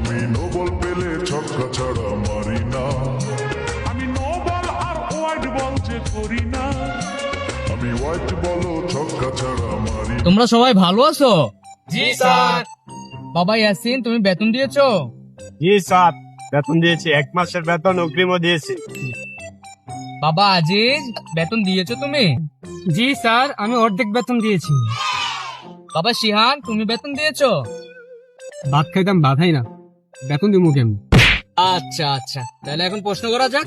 আমি no ball পেলে ছক্কা ছাড়া মারি না, আমি নো বল আর ওয়াইড বল যে করি না, আমি হোয়াইট বল ছক্কা ছাড়া মারি না। তোমরা সবাই ভালো আছো? জি স্যার। বাবা ইয়াসিন, তুমি বেতন দিয়েছো? জি স্যার, বেতন দিয়েছি, 1 মাসের বেতন অগ্রিমও দিয়েছি। বাবা আজিজ, বেতন দিয়েছো তুমি? জি স্যার, আমি অর্ধেক বেতন দিয়েছি। বাবা শিহান, তুমি বেতন দিয়েছো? ভাত খাইতাম, ভাত খাই না, বেতন দিব কেমন? আচ্ছা আচ্ছা, তাহলে এখন প্রশ্ন করা যাক।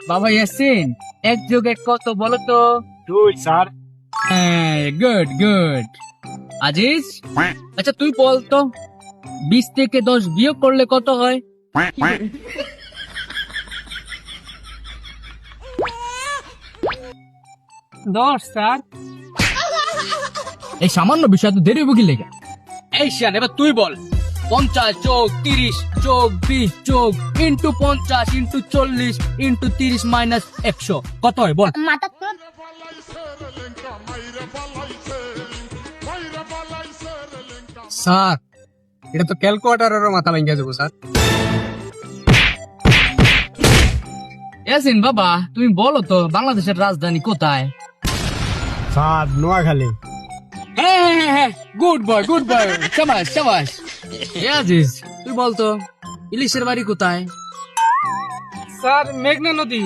বাবা ইয়াসিন, 1+1 কত বলো তো? 2 স্যার। হ্যাঁ, গুড গুড। আজিজ, আচ্ছা তুই বল তো, 20 থেকে 10 বিয়োগ করলে কত হয়? 10 স্যার। এই সামান্য বিষয় তো দেরি বুকি লেগে। এই শিয়ান, এবার তুই বল, 50 যোগ 30 যোগ 20 যোগ ইন্টু 50 ইন্টু 40 ইন্টু 30 মাইনাস 100 কত হয় বল? স্যার, এটা তো ক্যালকুলেটারেরও মাথা ভেঙে যাবো স্যার। ইয়াসিন বাবা, তুমি বলো তো বাংলাদেশের রাজধানী কোথায়? স্যার, নোয়াখালী। হ্যাঁ হ্যাঁ হ্যাঁ হ্যাঁ, গুড বয় গুড বয়, শাবাশ শাবাশ। আজিজ, তুই বল তো ইলিশের বাড়ি কোথায়? স্যার, মেঘনা নদী।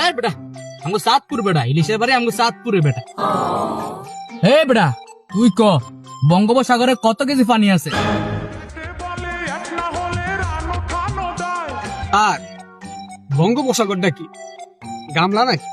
এই বেটা, আমগো সাতপুর বেটা, ইলিশের বাড়ি আমগো সাতপুরে বেটা। হে বেটা, তুই ক বঙ্গোপসাগরে কত কেজি পানি আছে? আর বঙ্গোপসাগরটা কি গামলা নাকি?